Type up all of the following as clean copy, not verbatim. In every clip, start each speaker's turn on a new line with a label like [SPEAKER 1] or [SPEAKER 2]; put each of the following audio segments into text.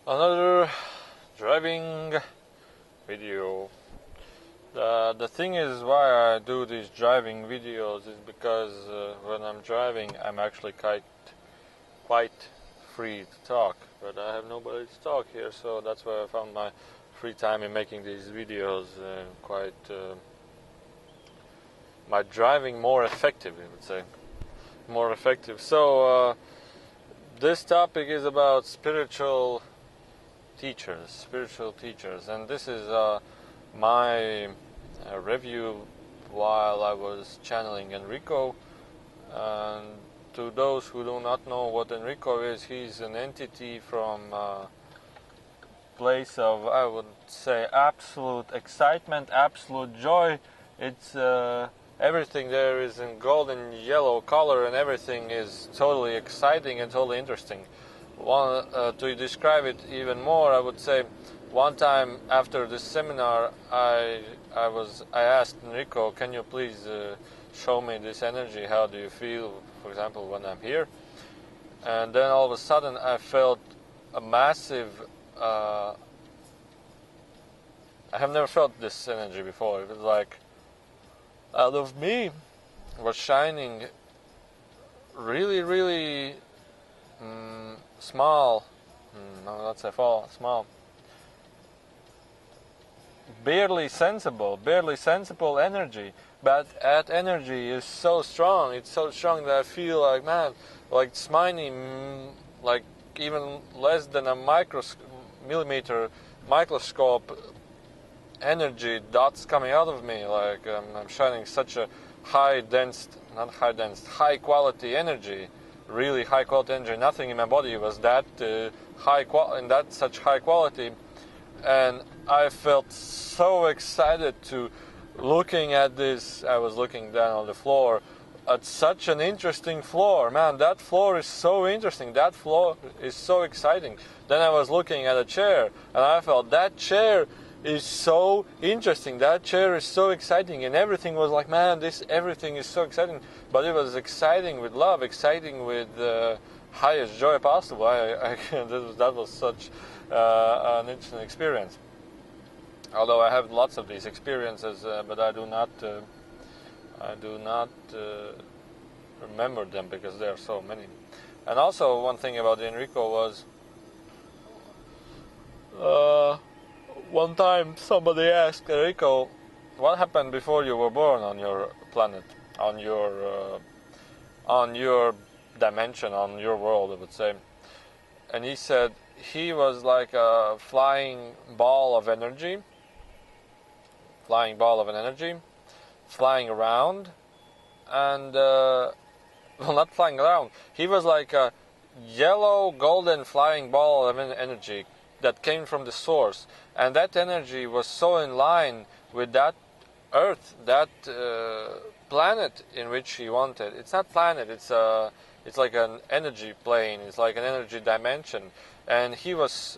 [SPEAKER 1] Another driving video. The thing is why I do these driving videos is because when I'm driving I'm actually quite free to talk, but I have nobody to talk here, so that's why I found my free time in making these videos my driving more effective, I would say. More effective. So this topic is about spiritual teachers, and this is my review while I was channeling Enrico. And to those who do not know what Enrico is, he's an entity from a place of, I would say, absolute excitement, absolute joy. It's everything there is in golden yellow color, and everything is totally exciting and totally interesting. To describe it even more, I would say one time after this seminar, I asked Enrico, "Can you please show me this energy? How do you feel, for example, when I'm here?" And then all of a sudden, I felt a massive. I have never felt this energy before. It was like out of me was shining really, really small. No, not say small. Barely sensible energy, but that energy is so strong. It's so strong that I feel like, man, like it's tiny, like even less than a millimeter microscope energy dots coming out of me. Like I'm shining such a high quality energy, really high quality energy. Nothing in my body was that such high quality. And I felt so excited to looking at this. I was looking down on the floor at such an interesting floor. Man, that floor is so interesting. That floor is so exciting. Then I was looking at a chair, and I felt that chair is so interesting. That chair is so exciting, and everything was like, man, everything is so exciting. But it was exciting with love, exciting with highest joy possible. That was such an interesting experience. Although I have lots of these experiences, but I do not remember them because there are so many. And also one thing about Enrico was, one time somebody asked Enrico, "What happened before you were born on your planet, on your dimension, on your world?" I would say, and he said he was like a flying ball of energy, flying around, and well, not flying around. He was like a yellow, golden flying ball of energy that came from the source, and that energy was so in line with that Earth, that planet in which he wanted. It's not planet. It's like an energy plane. It's like an energy dimension, and his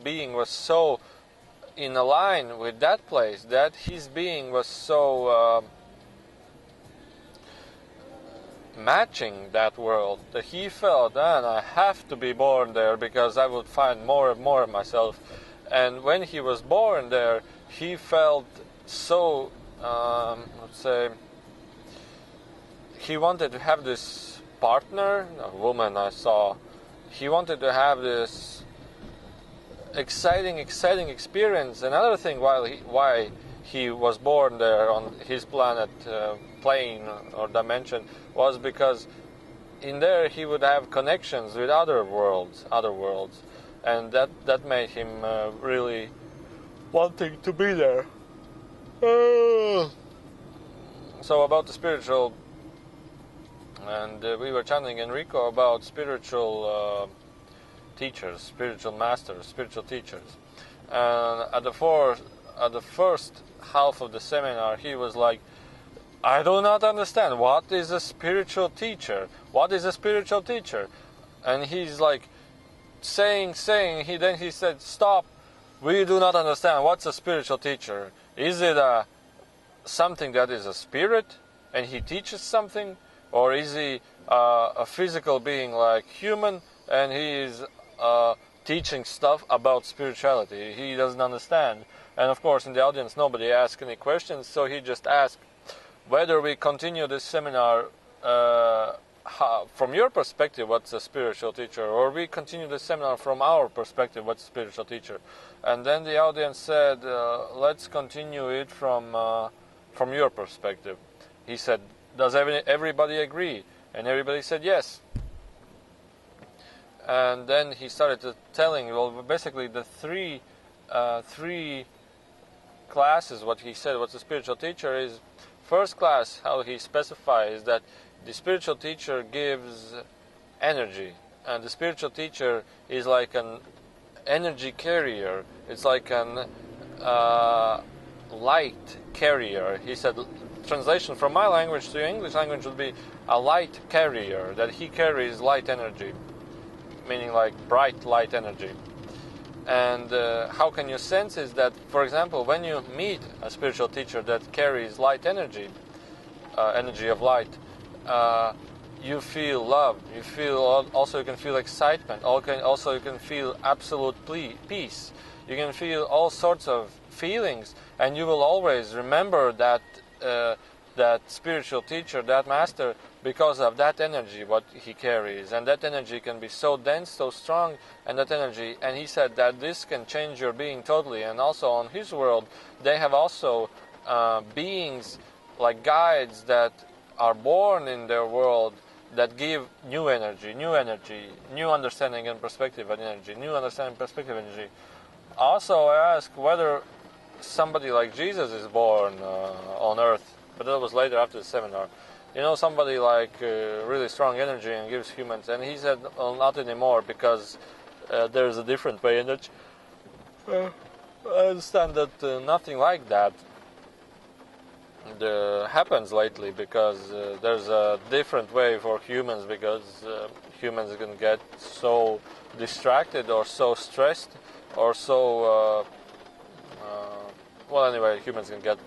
[SPEAKER 1] being was so in a line with that place, that his being was so matching that world, that he felt, man, I have to be born there because I would find more and more of myself. And when he was born there, he felt so, let's say, he wanted to have this partner, a woman I saw. He wanted to have this exciting experience. Another thing why he was born there on his planet, plane or dimension, was because in there he would have connections with other worlds, and that made him really wanting to be there. So about the spiritual, and we were channeling Enrico about spiritual teachers, spiritual masters, spiritual teachers. And at the first half of the seminar, he was like, "I do not understand. What is a spiritual teacher? What is a spiritual teacher?" And he's like saying. Then he said, "Stop. We do not understand. What's a spiritual teacher? Is it something that is a spirit and he teaches something, or is he a physical being like human and he is teaching stuff about spirituality. He doesn't understand. And of course, in the audience, nobody asked any questions, so he just asked whether we continue this seminar from your perspective, what's a spiritual teacher, or we continue the seminar from our perspective, what's a spiritual teacher. And then the audience said, let's continue it from your perspective. He said, does everybody agree? And everybody said yes. And then he started telling, well, basically the three classes, what he said, what's a spiritual teacher is, first class, how he specifies that the spiritual teacher gives energy, and the spiritual teacher is like an energy carrier. It's like an light carrier. He said, translation from my language to English language would be a light carrier, that he carries light energy, meaning like bright light energy. And how can you sense is that, for example, when you meet a spiritual teacher that carries light energy, energy of light, you feel love. You feel also, you can feel excitement. Also, you can feel absolute peace. You can feel all sorts of feelings, and you will always remember that that spiritual teacher, that master, because of that energy what he carries. And that energy can be so dense, so strong, and that energy, and he said that this can change your being totally. And also on his world, they have also beings like guides that are born in their world that give new energy, new understanding and perspective and energy, new understanding, perspective, energy. Also, I asked whether somebody like Jesus is born on earth, but that was later after the seminar. You know, somebody like really strong energy and gives humans, and he said, well, not anymore, because there's a different way in which I understand that nothing like that happens lately, because there's a different way for humans, because humans can get so distracted or so stressed or so well, anyway, humans can get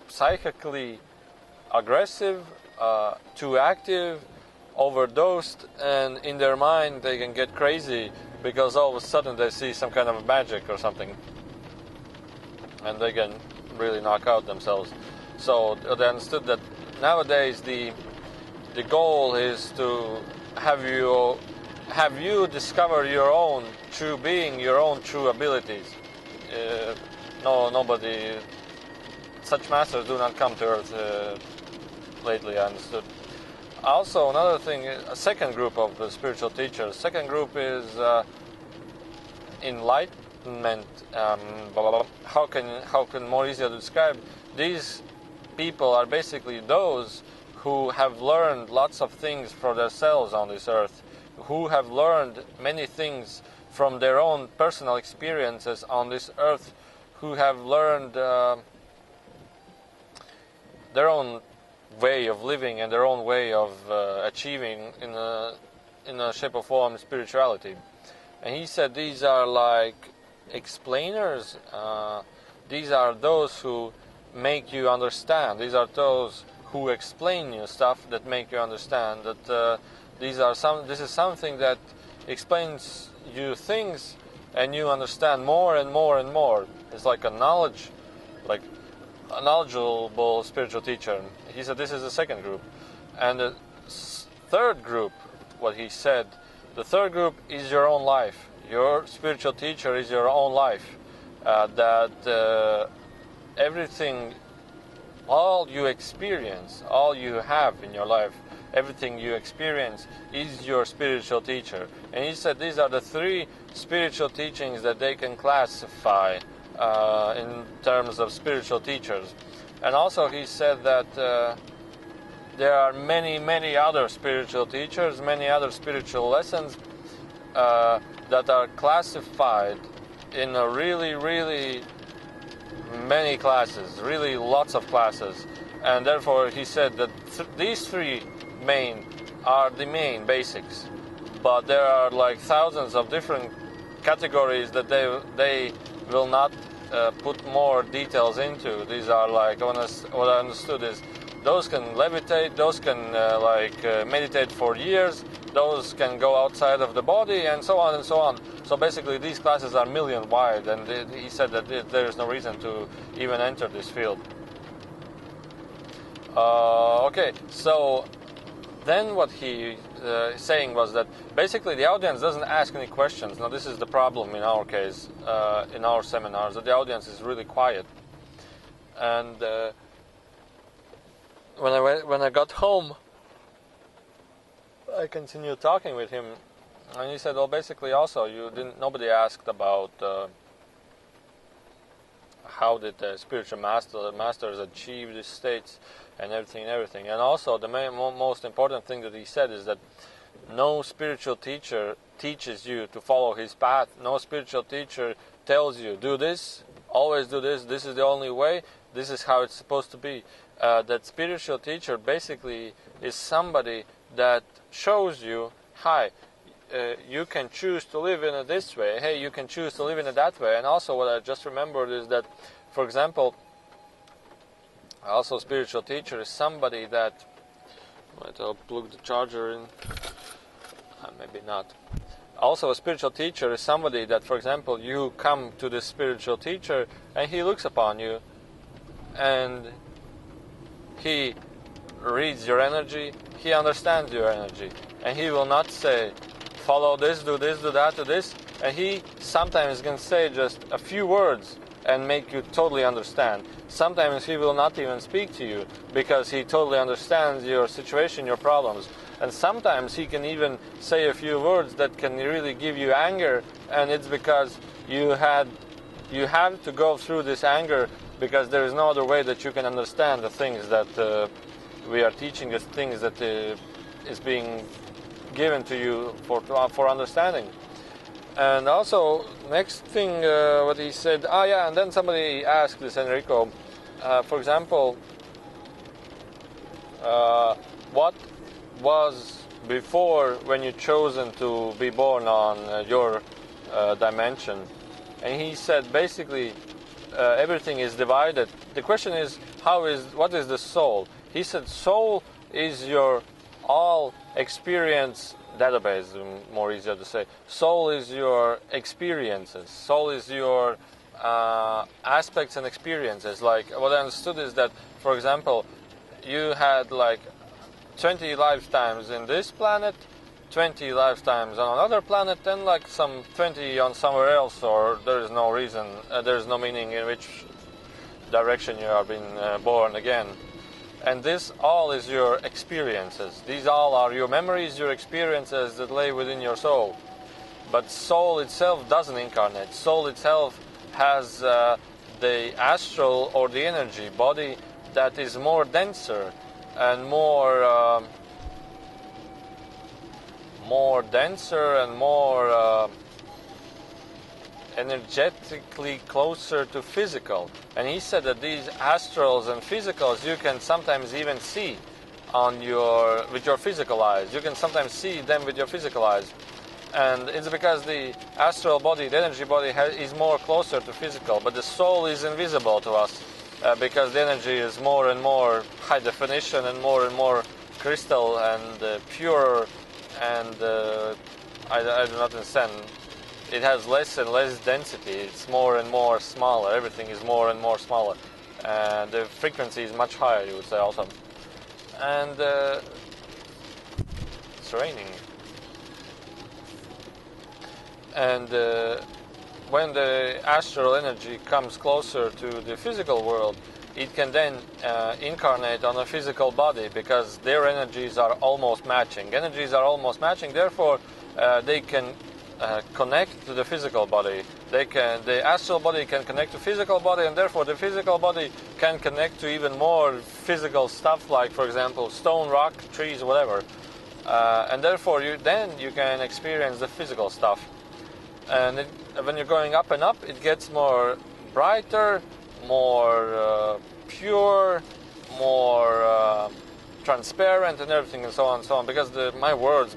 [SPEAKER 1] psychically aggressive, too active, overdosed, and in their mind they can get crazy because all of a sudden they see some kind of magic or something, and they can really knock out themselves. So they understood that nowadays the goal is to have you discover your own true being, your own true abilities. Nobody, such masters do not come to earth lately, I understood. Also, another thing, a second group of spiritual teachers. Second group is enlightenment. How can more easier to describe? These people are basically those who have learned lots of things for themselves on this earth, who have learned many things from their own personal experiences on this earth, who have learned their own way of living and their own way of achieving in a shape or form spirituality. And he said these are like explainers. These are those who make you understand. These are those who explain you stuff that make you understand. That this is something that explains you things, and you understand more and more and more. It's like a knowledgeable spiritual teacher. He said this is the second group. And the third group, what he said, the third group is your own life. Your spiritual teacher is your own life. Everything, all you experience, all you have in your life, everything you experience is your spiritual teacher. And he said these are the three spiritual teachings that they can classify in terms of spiritual teachers. And also he said that there are many other spiritual teachers, many other spiritual lessons that are classified in a really many classes, really lots of classes. And therefore he said that these three main are the main basics, but there are like thousands of different categories that they will not put more details into. These are like, what I understood is those can levitate, those can meditate for years, those can go outside of the body, and so on and so on. So basically these classes are million wide, and he said that there is no reason to even enter this field. Okay, so then what he saying was that basically the audience doesn't ask any questions. Now this is the problem in our case, in our seminars, that the audience is really quiet. And when I got home, I continued talking with him, and he said, well, basically also nobody asked about how did the spiritual masters achieve these states and everything. And also the most important thing that he said is that no spiritual teacher teaches you to follow his path. No spiritual teacher tells you, do this, always do this, this is the only way, this is how it's supposed to be. That spiritual teacher basically is somebody that shows you, hi, you can choose to live in it this way, hey, you can choose to live in it that way. And also what I just remembered is that, for example, also spiritual teacher is somebody that, wait, I'll plug the charger in, maybe not. Also a spiritual teacher is somebody that, for example, you come to this spiritual teacher and he looks upon you and he reads your energy, he understands your energy, and he will not say, follow this, do that, do this, and he sometimes can say just a few words and make you totally understand. Sometimes he will not even speak to you because he totally understands your situation, your problems. And sometimes he can even say a few words that can really give you anger, and it's because you have to go through this anger because there is no other way that you can understand the things that we are teaching, the things that is being given to you for understanding. And also, next thing what he said, and then somebody asked this Enrico, for example, what was before when you chosen to be born on your dimension? And he said basically everything is divided. The question is, what is the soul? He said soul is your all experience database, more easier to say. Soul is your experiences. Soul is your aspects and experiences. Like what I understood is that, for example, you had like 20 lifetimes in this planet, 20 lifetimes on another planet, then like some 20 on somewhere else, or there is no reason, there is no meaning in which direction you are being born again. And this all is your experiences. These all are your memories, your experiences that lay within your soul. But soul itself doesn't incarnate. Soul itself has the astral or the energy body that is more denser and more energetically closer to physical. And he said that these astrals and physicals you can sometimes even see with your physical eyes. You can sometimes see them with your physical eyes. And it's because the astral body, the energy body, is more closer to physical, but the soul is invisible to us because the energy is more and more high definition and more crystal and pure, and I do not understand. It has less and less density. It's more and more smaller. Everything is more and more smaller. And the frequency is much higher, you would say also. And it's raining. And when the astral energy comes closer to the physical world, it can then incarnate on a physical body because their energies are almost matching. Energies are almost matching, therefore they can connect to the physical body. The astral body can connect to physical body, and therefore the physical body can connect to even more physical stuff, like for example stone, rock, trees, whatever. And therefore you can experience the physical stuff. And when you're going up and up, it gets more brighter, more pure, more transparent, and everything, and so on and so on. Because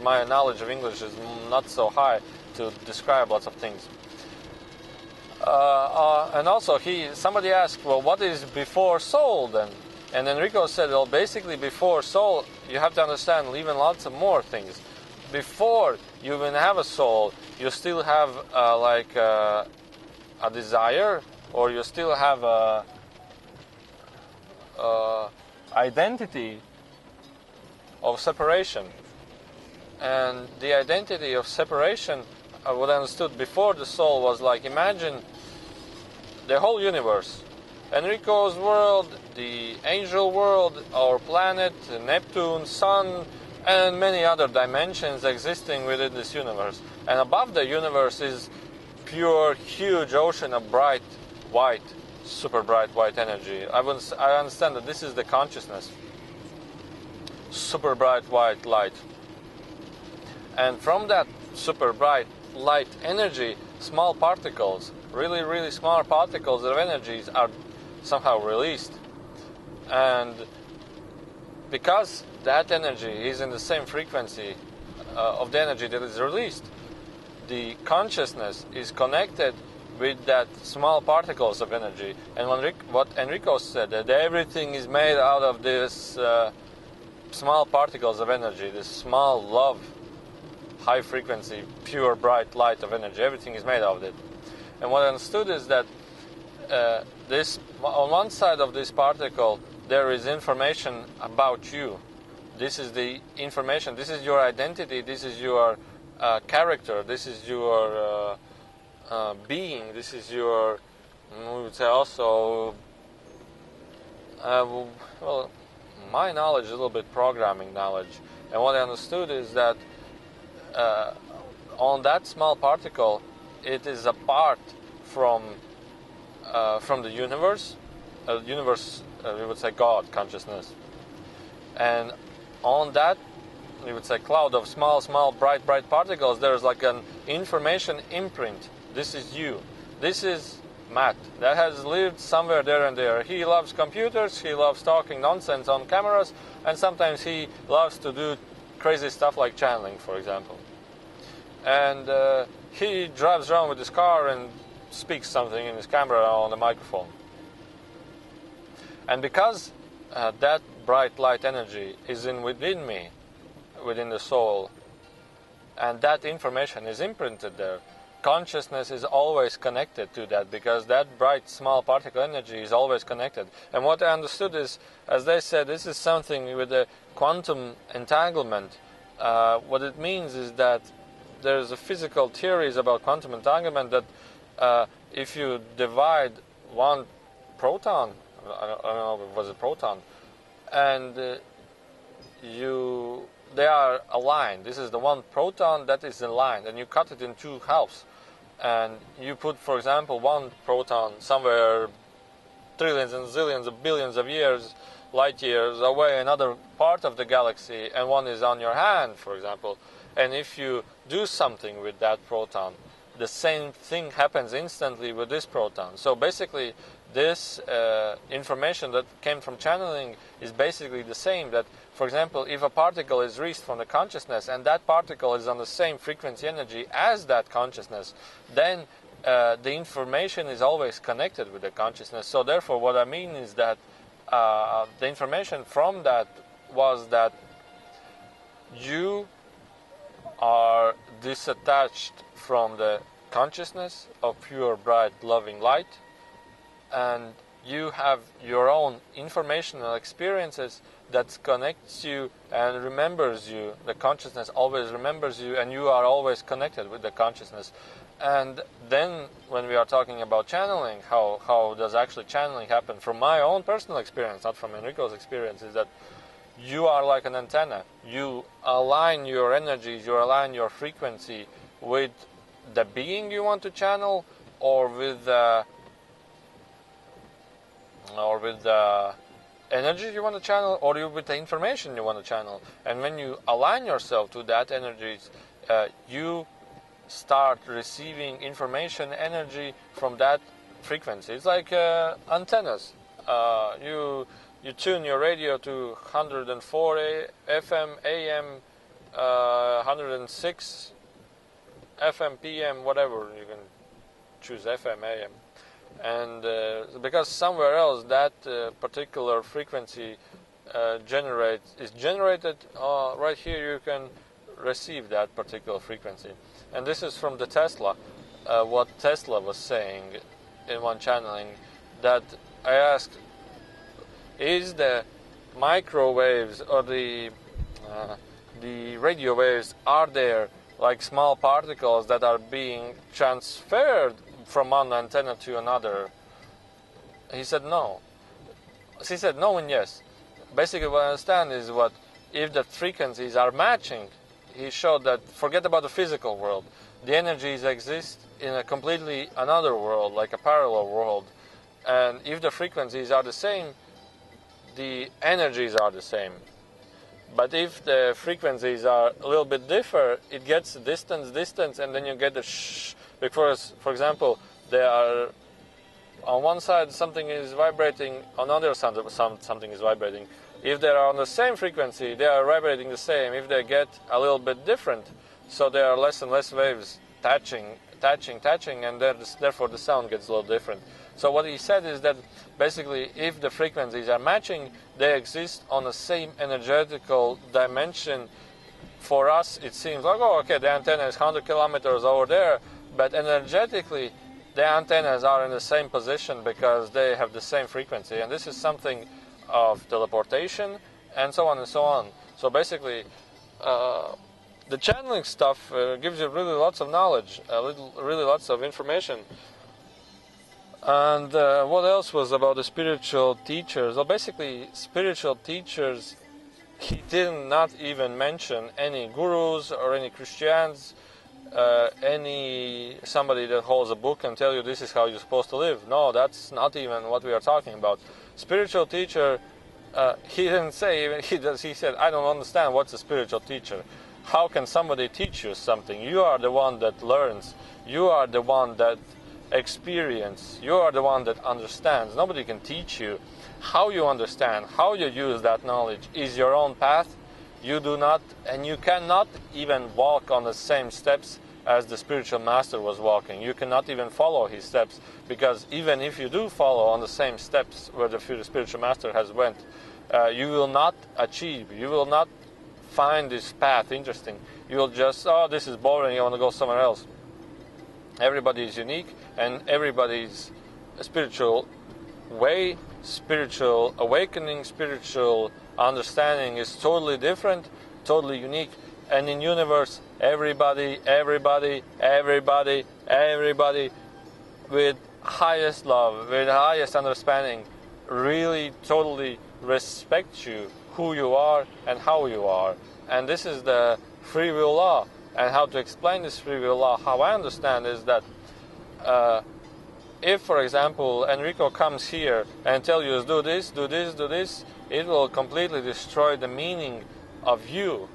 [SPEAKER 1] my knowledge of English is not so high to describe lots of things. And also, somebody asked, well, what is before soul then? And Enrico said, well, basically before soul, you have to understand even lots of more things. before you even have a soul, you still have like a desire, or you still have a identity of separation. And the identity of separation, what I understood before the soul was like, imagine the whole universe, Enrico's world, the angel world, our planet, Neptune, Sun, and many other dimensions existing within this universe. And above the universe is pure, huge ocean of bright, white, super bright white energy. I understand that this is the consciousness. Super bright white light. And from that super bright light energy, small particles, really, really small particles of energies are somehow released. And because that energy is in the same frequency of the energy that is released, the consciousness is connected with that small particles of energy. And what Enrico said, that everything is made out of this small particles of energy, this small love, high frequency, pure bright light of energy. Everything is made out of it. And what I understood is that this, on one side of this particle, there is information about you. This is the information, this is your identity, this is your character, this is your being, this is your, we would say also, well, my knowledge is a little bit programming knowledge. And what I understood is that on that small particle, it is apart from the universe. Universe, we would say God, consciousness. And on that, we would say cloud of small, bright particles, there's like an information imprint. This is you. This is Matt, that has lived somewhere there and there. He loves computers, he loves talking nonsense on cameras, and sometimes he loves to do crazy stuff like channeling, for example. And he drives around with his car and speaks something in his camera on the microphone. And because that bright light energy is within me, within the soul, and that information is imprinted there, consciousness is always connected to that, because that bright small particle energy is always connected. And what I understood is, as they said, this is something with the quantum entanglement. What it means is that there's a physical theories about quantum entanglement that if you divide one proton, I don't know if it was a proton, and they are aligned. This is the one proton that is aligned, and you cut it in two halves. And you put, for example, one proton somewhere trillions and zillions of billions of years, light years away, another part of the galaxy, and one is on your hand, for example. And if you do something with that proton, the same thing happens instantly with this proton. So basically, this information that came from channeling is basically the same. That, for example, if a particle is released from the consciousness and that particle is on the same frequency energy as that consciousness, then the information is always connected with the consciousness. So therefore, what I mean is that the information from that was that you are disattached from the consciousness of pure, bright, loving light, and you have your own informational experiences that connects you and remembers you. The consciousness always remembers you, and you are always connected with the consciousness. And then when we are talking about channeling, how does actually channeling happen? From my own personal experience, not from Enrico's experience, is that you are like an antenna. You align your energies, you align your frequency with the being you want to channel, or with the energy you want to channel, or with the information you want to channel. And when you align yourself to that energies, you start receiving information, energy from that frequency. It's like antennas. You tune your radio to 104 FM, AM, 106 FM, PM, whatever. You can choose FM, AM. And because somewhere else that particular frequency is generated, right here you can receive that particular frequency. And this is from the Tesla, what Tesla was saying in one channeling, that I asked, is the microwaves or the radio waves, are there like small particles that are being transferred from one antenna to another? He said no. He said no and yes. Basically what I understand is what if the frequencies are matching, he showed that forget about the physical world. The energies exist in a completely another world, like a parallel world. And if the frequencies are the same, the energies are the same. But if the frequencies are a little bit different, it gets distance, and then you get the shh. Because, for example, they are on one side something is vibrating, on the other side something is vibrating. If they are on the same frequency, they are vibrating the same. If they get a little bit different, so there are less and less waves touching, and therefore the sound gets a little different. So what he said is that basically if the frequencies are matching, they exist on the same energetical dimension. For us, it seems like, oh, okay, the antenna is 100 kilometers over there, but energetically, the antennas are in the same position because they have the same frequency. And this is something of teleportation and so on and so on. So basically, the channeling stuff gives you really lots of knowledge, really lots of information. And what else was about the spiritual teachers? Well, basically, spiritual teachers, he did not even mention any gurus or any Christians, any somebody that holds a book and tell you this is how you're supposed to live. No, that's not even what we are talking about. Spiritual teacher, he didn't say, even he said, I don't understand what's a spiritual teacher. How can somebody teach you something? You are the one that learns. You are the one that experience. You are the one that understands. Nobody can teach you. How you understand, how you use that knowledge is your own path. You do not, and you cannot even walk on the same steps as the spiritual master was walking. You cannot even follow his steps, because even if you do follow on the same steps where the spiritual master has went, you will not achieve, you will not find this path interesting. You will just, oh, this is boring, I want to go somewhere else. Everybody is unique, and everybody's spiritual way, spiritual awakening, spiritual understanding is totally different, totally unique. And in universe, everybody with highest love, with highest understanding, really totally respect you, who you are and how you are. And this is the free will law. And how to explain this free will law, how I understand, is that if, for example, Enrico comes here and tells you do this, it will completely destroy the meaning of you.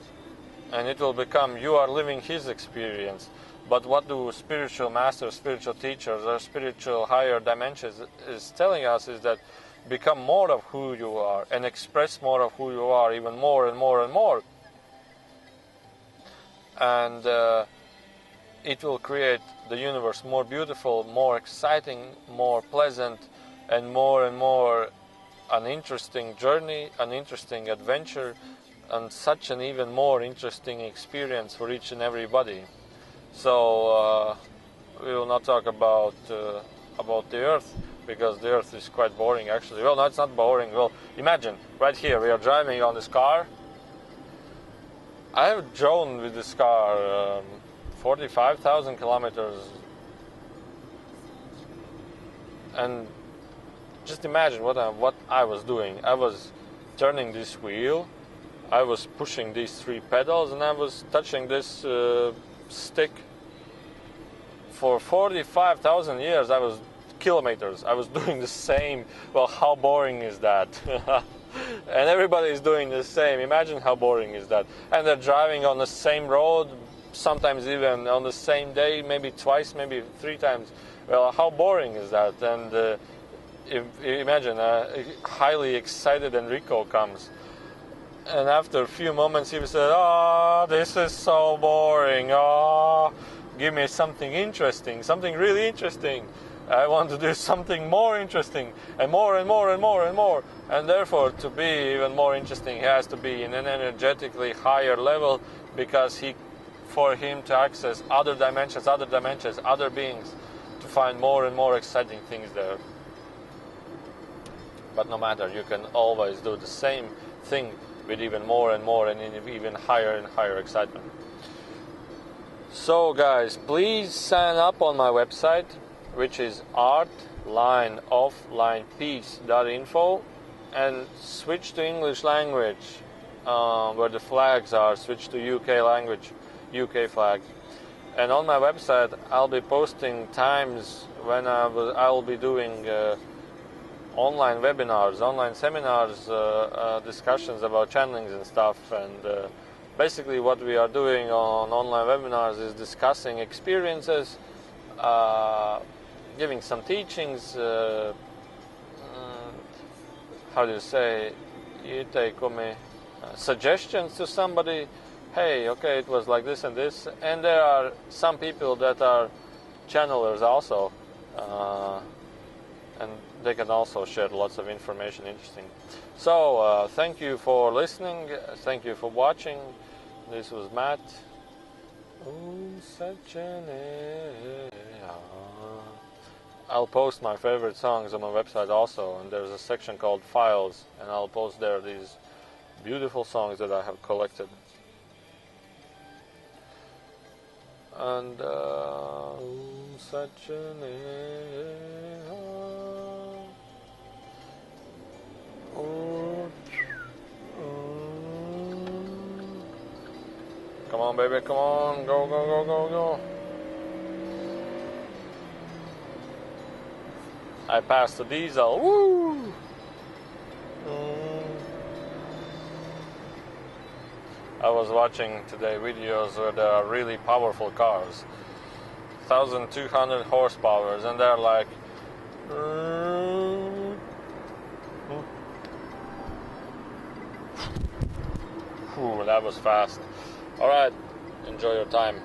[SPEAKER 1] And it will become you are living his experience. But what do spiritual masters, spiritual teachers, or spiritual higher dimensions is telling us is that become more of who you are and express more of who you are, even more and more and more. And it will create the universe more beautiful, more exciting, more pleasant, and more an interesting journey, an interesting adventure, and such an even more interesting experience for each and everybody. So we will not talk about the Earth, because the Earth is quite boring actually. Well, no, it's not boring. Well, imagine, right here, we are driving on this car. I have driven with this car 45,000 kilometers, and just imagine what I was doing. I was turning this wheel, I was pushing these 3 pedals, and I was touching this stick. For 45,000 years, kilometers, I was doing the same. Well, how boring is that? And everybody is doing the same. Imagine how boring is that. And they're driving on the same road, sometimes even on the same day, maybe twice, maybe 3 times. Well, how boring is that? And imagine a highly excited Enrico comes, and after a few moments he said, "Oh, this is so boring. Oh, give me something interesting, something really interesting. I want to do something more interesting, and more and more and more and more." And therefore, to be even more interesting, he has to be in an energetically higher level, because for him to access other dimensions, other beings, to find more and more exciting things there. But no matter, you can always do the same thing with even more and more and in even higher and higher excitement. So guys, please sign up on my website, which is artlineofflinepeace.info, and switch to English language, where the flags are, switch to UK language, UK flag. And on my website I'll be posting times when I'll be doing online webinars, online seminars, discussions about channelings and stuff. And basically what we are doing on online webinars is discussing experiences, giving some teachings, how do you say, suggestions to somebody. Hey, okay, it was like this and this. And there are some people that are channelers also, and they can also share lots of information, interesting. So thank you for listening, thank you for watching. This was Matt. I'll post my favorite songs on my website also, and there's a section called Files, and I'll post there these beautiful songs that I have collected. And such an come on, baby, come on, go, go, go, go, go. I passed the diesel. Woo! I was watching today videos where there are really powerful cars, 1,200 horsepower, and they're like, that was fast. All right, enjoy your time.